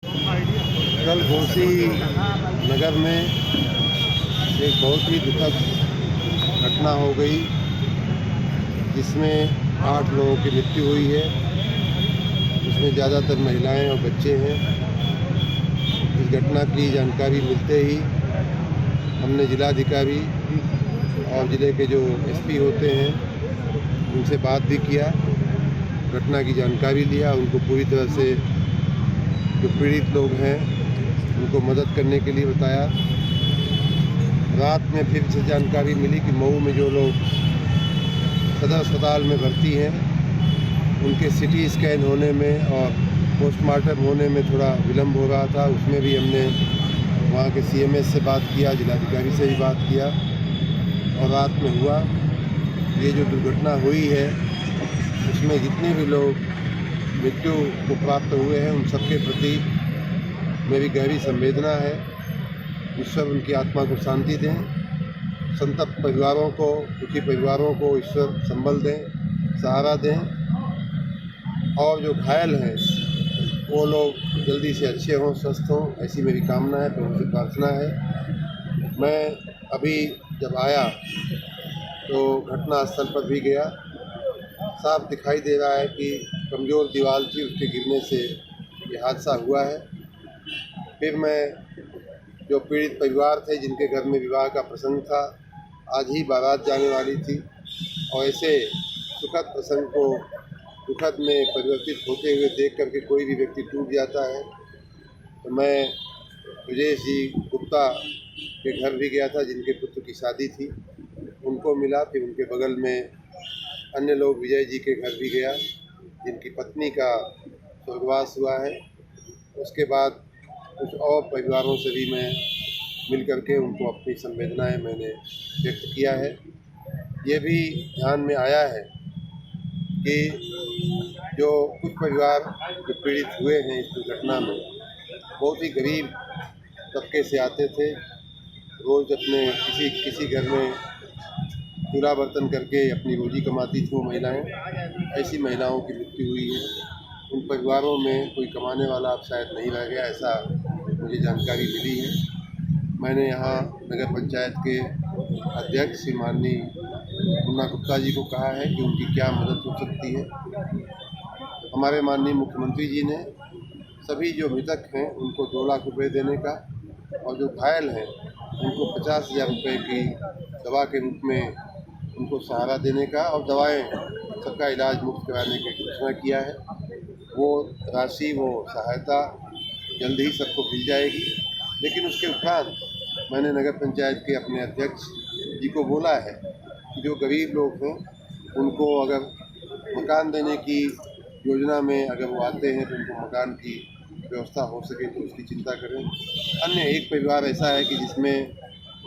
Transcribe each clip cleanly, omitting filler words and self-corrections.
कल घोसी नगर में एक बहुत ही दुखद घटना हो गई, जिसमें 8 लोगों की मृत्यु हुई है। इसमें ज़्यादातर महिलाएं और बच्चे हैं। इस घटना की जानकारी मिलते ही हमने जिलाधिकारी और ज़िले के जो एसपी होते हैं उनसे बात भी किया, घटना की जानकारी लिया, उनको पूरी तरह से जो पीड़ित लोग हैं उनको मदद करने के लिए बताया। रात में फिर से जानकारी मिली कि मऊ में जो लोग सदर अस्पताल में भर्ती हैं उनके सिटी स्कैन होने में और पोस्टमार्टम होने में थोड़ा विलम्ब हो रहा था। उसमें भी हमने वहाँ के सीएमएस से बात किया, जिलाधिकारी से भी बात किया और रात में हुआ। ये जो दुर्घटना हुई है उसमें जितने भी लोग मृत्यु को प्राप्त हुए हैं उन सबके प्रति मेरी गहरी संवेदना है। ईश्वर उनकी आत्मा को शांति दें, संतप्त परिवारों को, दुखी परिवारों को ईश्वर संबल दें, सहारा दें, और जो घायल हैं वो लोग जल्दी से अच्छे हों, स्वस्थ हों, ऐसी मेरी कामना है, प्रभु से प्रार्थना है। मैं अभी जब आया तो घटनास्थल पर भी गया, साफ दिखाई दे रहा है कि कमज़ोर दीवार थी, उसके गिरने से ये हादसा हुआ है। फिर मैं जो पीड़ित परिवार थे जिनके घर में विवाह का प्रसंग था, आज ही बारात जाने वाली थी, और ऐसे सुखद प्रसंग को दुखद में परिवर्तित होते हुए देख करके कोई भी व्यक्ति टूट जाता है। तो मैं ब्रजेश जी गुप्ता के घर भी गया था जिनके पुत्र की शादी थी, उनको मिला। फिर उनके बगल में अन्य लोग, विजय जी के घर भी गया जिनकी पत्नी का स्वर्गवास हुआ है। उसके बाद कुछ और परिवारों से भी मैं मिल करके उनको अपनी संवेदनाएं मैंने व्यक्त किया है। ये भी ध्यान में आया है कि जो कुछ परिवार जो पीड़ित हुए हैं इस दुर्घटना में, बहुत ही गरीब तबके से आते थे, रोज़ अपने किसी घर में चूल्हा बर्तन करके अपनी रोजी कमाती थी वो महिलाएं। ऐसी महिलाओं की मृत्यु हुई है। उन परिवारों में कोई कमाने वाला अब शायद नहीं रह गया, ऐसा मुझे जानकारी मिली है। मैंने यहाँ नगर पंचायत के अध्यक्ष श्री माननीय मुन्ना गुप्ता जी को कहा है कि उनकी क्या मदद हो सकती है। हमारे माननीय मुख्यमंत्री जी ने सभी जो मृतक हैं उनको 2 लाख रुपये देने का, और जो घायल हैं उनको 50,000 रुपये की दवा के रूप में उनको सहारा देने का, और दवाएं सबका इलाज मुफ्त कराने की घोषणा किया है। वो राशि, वो सहायता जल्द ही सबको मिल जाएगी। लेकिन उसके उपरांत मैंने नगर पंचायत के अपने अध्यक्ष जी को बोला है कि जो गरीब लोग हैं उनको अगर मकान देने की योजना में अगर वो आते हैं तो उनको मकान की व्यवस्था हो सके तो उसकी चिंता करें। अन्य एक परिवार ऐसा है कि जिसमें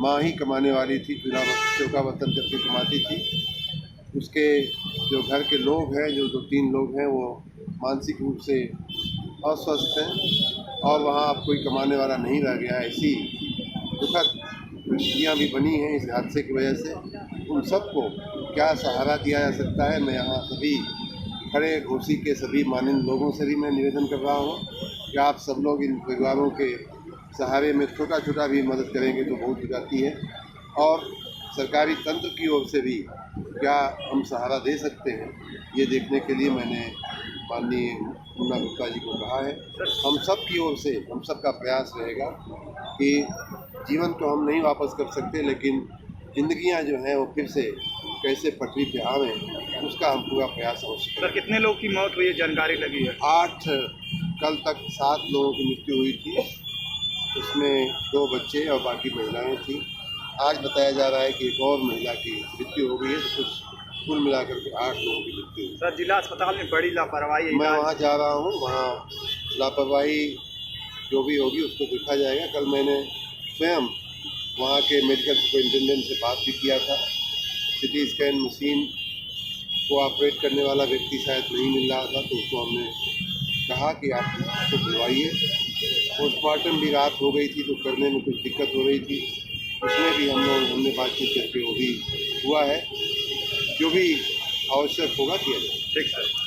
माँ ही कमाने वाली थी, चौका बर्तन करके कमाती थी। उसके जो घर के लोग हैं, जो 2-3 लोग हैं, वो मानसिक रूप से अस्वस्थ हैं और वहाँ अब कोई कमाने वाला नहीं रह गया। ऐसी दुखद परिस्थितियाँ भी बनी हैं इस हादसे की वजह से। उन सबको क्या सहारा दिया जा सकता है, मैं यहाँ सभी खड़े घोसी के सभी माननीय लोगों से भी मैं निवेदन कर रहा हूँ कि आप सब लोग इन परिवारों के सहारे में छोटा छोटा भी मदद करेंगे तो बहुत हो जाती है। और सरकारी तंत्र की ओर से भी क्या हम सहारा दे सकते हैं, ये देखने के लिए मैंने माननीय मुन्ना गुप्ता जी को कहा है। हम सब की ओर से हम सब का प्रयास रहेगा कि जीवन तो हम नहीं वापस कर सकते, लेकिन ज़िंदगियां जो हैं वो फिर से कैसे पटरी पे आवें, उसका हम पूरा प्रयास अवश्य करें। सर, कितने लोग की मौत हुई है, जानकारी लगी है? 8, कल तक 7 लोगों की मृत्यु हुई थी, उसमें 2 बच्चे और बाकी महिलाएं थी। आज बताया जा रहा है कि एक और महिला की मृत्यु हो गई है, तो कुल मिलाकर के 8 लोगों की मृत्यु हुई। सर, जिला अस्पताल में बड़ी लापरवाही, मैं वहाँ जा रहा हूँ, वहाँ लापरवाही जो भी होगी उसको देखा जाएगा। कल मैंने स्वयं वहाँ के मेडिकल सुपरिटेंडेंट से बात भी किया था। सिटी स्कैन मशीन को ऑपरेट करने वाला व्यक्ति शायद नहीं मिल रहा था, तो उसको हमने कहा कि आप उसको बुलवाइए। पोस्टमार्टम भी रात हो गई थी तो करने में कुछ दिक्कत हो रही थी, उसमें भी हमने बातचीत करके वो भी हुआ है। जो भी आवश्यक होगा किया जाए। ठीक सर।